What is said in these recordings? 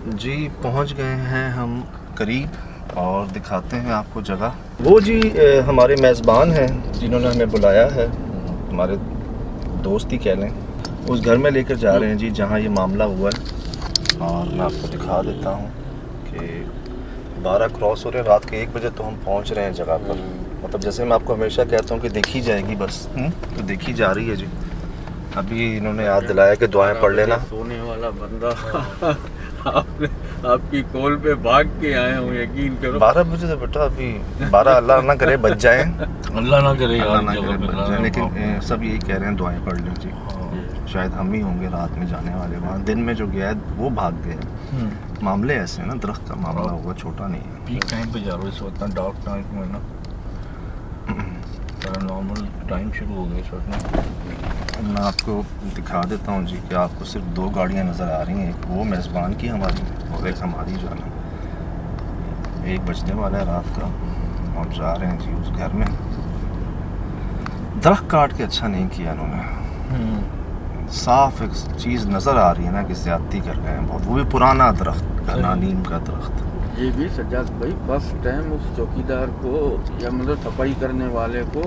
जी पहुंच गए हैं हम करीब और दिखाते हैं आपको जगह। वो जी हमारे मेज़बान हैं जिन्होंने हमें बुलाया है, हमारे दोस्त ही कह लें। उस घर में लेकर जा रहे हैं जी जहां ये मामला हुआ है। और मैं आपको दिखा देता हूं कि 12 क्रॉस हो रहे हैं, रात के 1 बजे तो हम पहुंच रहे हैं जगह पर। मतलब जैसे मैं आपको हमेशा कहता हूं कि देखी जाएगी बस, तो देखी जा रही है जी। अभी इन्होंने याद दिलाया कि दुआएं पढ़ लेना। सोने वाला बंदा आपने आपकी कॉल पे भाग के आए हूँ, यकीन करो। 12 बजे तो बेटा अभी 12 अल्लाह ना करे बच जाए, अल्लाह ना करे अल्लाह ना जगह करे पे बच ना जाए, रहे लेकिन सब यही कह रहे हैं दुआएं पढ़ लें जी। शायद हम ही होंगे रात में जाने वाले वहाँ। दिन में जो गया है वो भाग गया। मामले ऐसे हैं ना, दरख्त का मामला हुआ, छोटा नहीं है। पीक टाइम पे जा रहे हो इस वक्त, डार्क टाइम में ना, पैरानॉर्मल टाइम शुरू हो गया इस वक्त ना। मैं आपको दिखा देता हूँ जी कि आपको सिर्फ 2 गाड़ियाँ नज़र आ रही हैं, एक वो मेज़बान की हमारी और एक हमारी जो है ना। 1 बजने वाला है रात का, हम जा रहे हैं जी उस घर में। दरख्त काट के अच्छा नहीं किया इन्होंने। साफ एक चीज़ नज़र आ रही है ना कि ज़्यादती कर रहे हैं बहुत, वो भी पुराना दरख्त, घना नीम का दरख्त। ये भी सज्जाद भाई फर्स्ट टाइम उस चौकीदार को या मतलब सफाई करने वाले को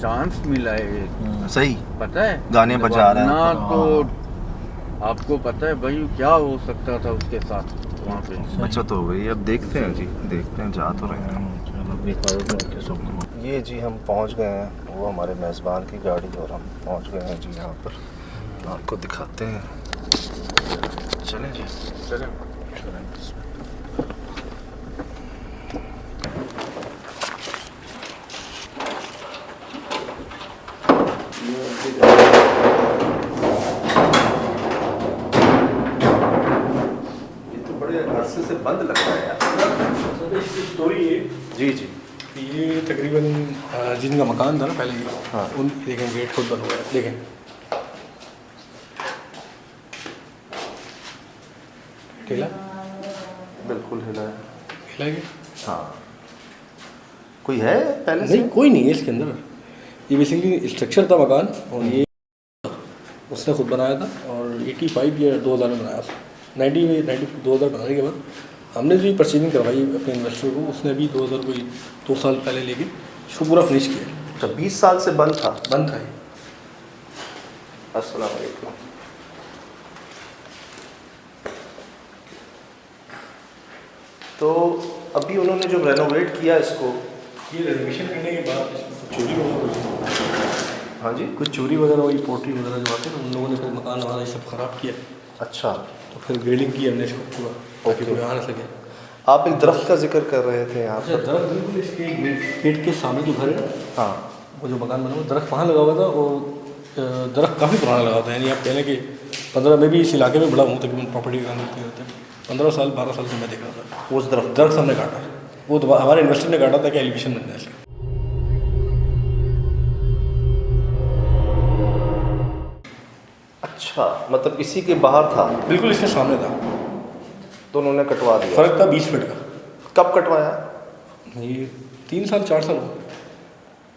चांस मिला है। सही पता है गाने बजा रहे हैं ना, ऊपर। तो आपको पता है भाई क्या हो सकता था उसके साथ वहाँ पे। बचत हो गई। अब देखते हैं जी, देखते हैं, जा तो रहे हैं। ये जी हम पहुंच गए हैं, वो हमारे मेज़बान की गाड़ी, और हम पहुंच गए हैं जी यहाँ पर। आपको दिखाते हैं, चलें जी चलें। ये तो बड़े अरसे से बंद लग रहा है यार। इसकी स्टोरी है जी जी। ये तकरीबन जिनका मकान था ना पहले ये, हाँ। उन देखें गेट खुद बंद हुआ है, देखें ठेला बिल्कुल हिला है। हिला गया। हाँ, कोई है पहले से? नहीं, कोई नहीं है इसके अंदर। ये बेसिकली स्ट्रक्चर था मकान, और ये उसने खुद बनाया था, और 85 या 2000 में बनाया था। 2000 बनाने के बाद हमने जो परचेजिंग करवाई अपने इन्वेस्टर को, उसने अभी 2000 कोई 2 साल पहले लेके इसको पूरा फिनिश किया। अच्छा, 20 साल से बंद था। बंद था ये। अस्सलाम वालेकुम। तो अभी उन्होंने जो रेनोवेट किया इसको, ये रेनोवेशन करने के बाद इसमें चोरी वगैरह, हाँ जी, कुछ चोरी वगैरह हुई, पोल्ट्री वगैरह जो आते हैं, उन लोगों ने फिर मकान हमारा ये सब ख़राब किया। अच्छा। तो फिर ग्रेडिंग की हमने इसको पूरा, ताकि कोई आ ना सके। आप एक दरख्त का जिक्र कर रहे थे यहाँ अच्छा, पर। दरख्त बिल्कुल इसके गेट के सामने जो घर है, हाँ, वो जो मकान बना हुआ, दरख्त वहाँ लगा हुआ था, और दरख्त काफ़ी पुराना लगा था। यानी आप कहने कि 15, मैं भी इस इलाके में बड़ा हूँ, तकरीबन प्रॉपर्टी का काम करते होते 15 साल 12 साल से मैं देख रहा था। उस दरख्त दरख्त हमने काटा, वो तो हमारे इन्वेस्टर ने काटा था कि एलिवेशन बन जाए इसका। अच्छा, मतलब इसी के बाहर था? बिल्कुल इसके सामने था। तो उन्होंने कटवा दिया। फ़र्क था 20 फीट का। कब कटवाया? ये 3 साल 4 साल हो।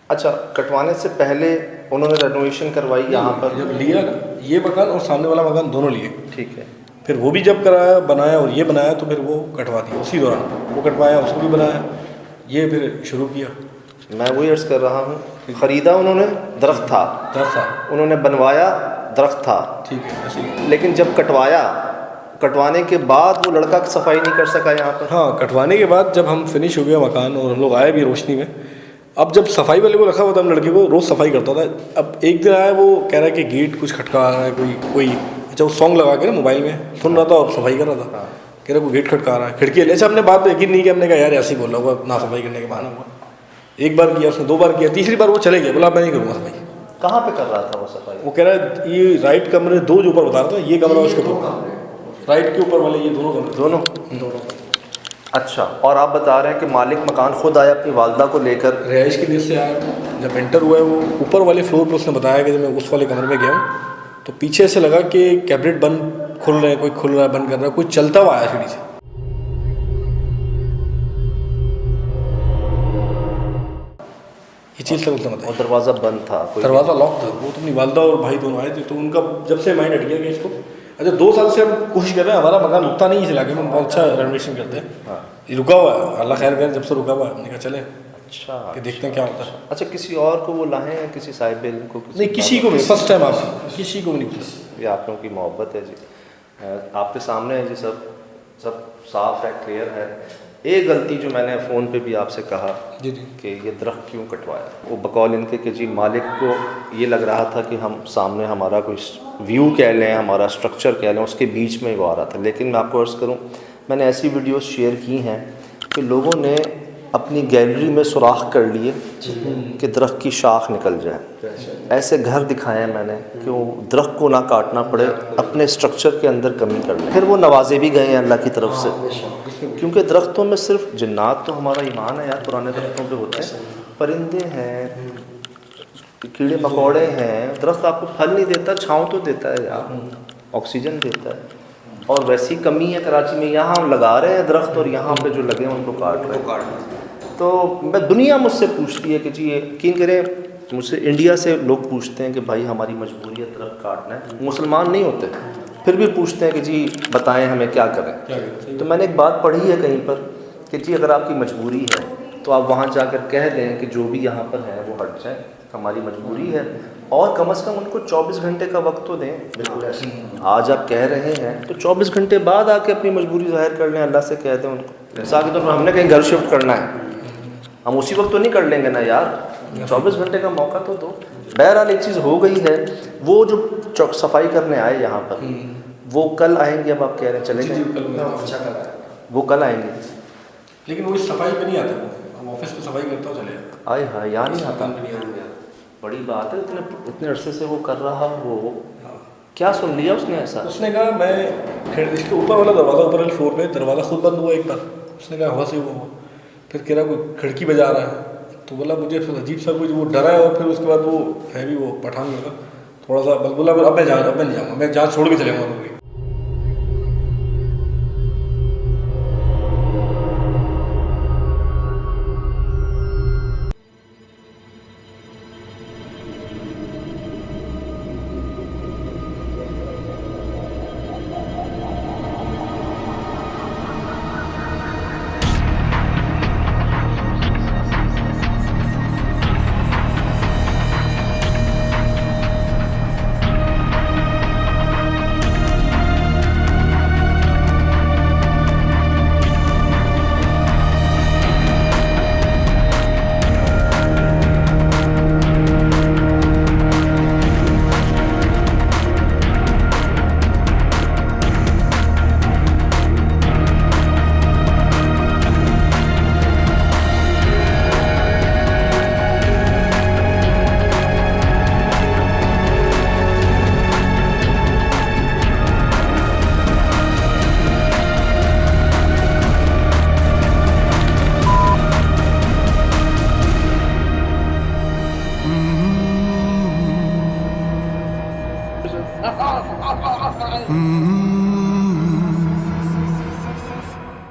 अच्छा, कटवाने से पहले उन्होंने रेनोवेशन करवाई यहाँ पर? जब लिया ना ये मकान और सामने वाला मकान दोनों लिए, ठीक है। फिर वो भी जब कराया बनाया और ये बनाया, तो फिर वो कटवा दिया उसी दौरान। वो कटवाया, उसको भी बनाया, ये फिर शुरू किया। मैं वही अर्ज़ कर रहा हूँ, ख़रीदा उन्होंने, दरख्त था, दरख्त था, उन्होंने बनवाया, दरख्त था, ठीक है, ऐसे ही। लेकिन जब कटवाया, कटवाने के बाद वो लड़का सफाई नहीं कर सका यहाँ पर। हाँ, कटवाने के बाद जब हम फिनिश हो गया मकान और हम लोग आए भी रोशनी में, अब जब सफाई वाले को रखा हुआ था, हम लड़के को रोज़ सफाई करता था। अब एक दिन आया, वो कह रहा है कि गेट कुछ खटका रहा है, कोई अच्छा, वो सॉन्ग लगा के ना मोबाइल में सुन रहा था और सफाई कर रहा था। कह रहा वो गेट खटका रहा है, खिड़की। अच्छा, हमने बात तो यकीन नहीं किया, हमने कहा यार ऐसे ही बोल रहा होगा, ना सफाई करने के बहाने हुआ। एक बार किया उसने, 2 बार किया, तीसरी बार वो चले गया, बोला मैं नहीं करूँगा सफाई। कहाँ पे कर रहा था वो सफाई? वो कह रहा है ये राइट कमरे 2 जो ऊपर बता रहा था, ये कमरा उसके ऊपर, राइट के ऊपर वाले ये दोनों कमरे, दोनों। अच्छा, और आप बता रहे हैं कि मालिक मकान खुद आया अपनी वालदा को लेकर? रिहाइश की नीयत से आया। जब एंटर हुआ है वो ऊपर वाले फ्लोर पे, उसने बताया कि जब मैं उस वाले कमरे में गया हूँ, तो पीछे से लगा कि कैबिनेट बंद खुल रहे हैं, कोई खुल रहा है, बंद कर रहा है, कोई चलता हुआ आया सीढ़ी से। ये चीज़ तक उसने बताया। और दरवाज़ा बंद था? कोई दरवाज़ा लॉक था। वो तो अपनी वालदा और भाई दोनों आए थे, तो उनका जब से माइंड हट गया कि इसको अच्छा 2 साल से हम कोशिश कर रहे हैं, हमारा मकान रुकता नहीं है इस इलाके में, बहुत अच्छा रेनोवेशन करते हैं। हाँ। ये रुका हुआ है, अल्लाह खैर करे, जब से रुका हुआ है हमने कहा चले अच्छा कि देखते हैं क्या होता है। अच्छा, किसी और को वो लाए हैं, किसी साहिब इल्म को? नहीं, किसी को नहीं, फर्स्ट टाइम आप किसी को भी नहीं पूछा। ये आप लोगों की मोहब्बत है जी। आपके सामने है जी, सब साफ है, क्लियर है। एक गलती जो मैंने फ़ोन पे भी आपसे कहा जी कि ये दरख्त क्यों कटवाया, वो बकौल इनके कि जी मालिक को ये लग रहा था कि हम सामने हमारा कोई व्यू कह लें, हमारा स्ट्रक्चर कह लें, उसके बीच में वो आ रहा था। लेकिन मैं आपको अर्ज़ करूं, मैंने ऐसी वीडियोस शेयर की हैं कि लोगों ने अपनी गैलरी में सुराख कर लिए कि दरख्त की शाख निकल जाए। ऐसे घर दिखाए हैं मैंने कि वो दरख्त को ना काटना पड़े, अपने स्ट्रक्चर के अंदर कमी कर लें। फिर वो नवाजे भी गए हैं अल्लाह की तरफ से, क्योंकि दरख्तों में सिर्फ जिन्नात तो हमारा ईमान है यार, पुराने दरख्तों पे होते हैं, परिंदे हैं, कीड़े मकोड़े हैं। दरख्त आपको फल नहीं देता, छाँव तो देता है यार, ऑक्सीजन देता है। और वैसी कमी है कराची में, यहाँ हम लगा रहे हैं दरख्त और यहाँ पे जो लगे हैं उनको काट रहे हैं। तो मैं दुनिया मुझसे पूछती है कि जी ये यकीन करें, मुझसे इंडिया से लोग पूछते हैं कि भाई हमारी मजबूरी है दरख्त काटना है, मुसलमान नहीं होते फिर भी पूछते हैं कि जी बताएं हमें क्या करें। तो मैंने एक बात पढ़ी है कहीं पर कि जी अगर आपकी मजबूरी है तो आप वहाँ जाकर कह दें कि जो भी यहाँ पर है वो हट जाए, हमारी मजबूरी है, और कम से कम उनको 24 घंटे का वक्त तो दें। बिल्कुल ऐसे आज आप कह रहे हैं तो 24 घंटे बाद आके अपनी मजबूरी जाहिर कर लें, अल्लाह से कह दें उनको। मिसाल के तौर पर हमने कहीं घर शिफ्ट करना है, हम उसी वक्त तो नहीं कर लेंगे ना यार, 24 घंटे का मौका तो दो। बहरहाल एक चीज़ हो गई है, वो जो सफाई करने आए यहाँ पर वो कल आएंगे, अब आप कह रहे हैं चले गए, वो कल आएंगे, लेकिन वो इस सफाई पे नहीं आते, हम ऑफिस में सफाई करता हूँ चले जाते। आए हाँ यहाँ नहीं आता, बड़ी बात है। इतने अरसे से वो कर रहा हो, क्या सुन लिया उसने ऐसा? उसने कहा मैं इसके ऊपर वाला दरवाज़ा, ऊपर वाले फ्लोर पे दरवाज़ा खुद बंद हुआ एक बार, उसने कहा हवा से हुआ, फिर कह रहा कोई खिड़की बजा रहा है, तो बोला मुझे अजीब सा कुछ, वो डरा है। और फिर उसके बाद वो है भी वो पठान होगा थोड़ा सा, बस बोला अब मैं नहीं जाऊँगा, मैं जहाँ छोड़ के चले जाऊँगा। Mm-hmm.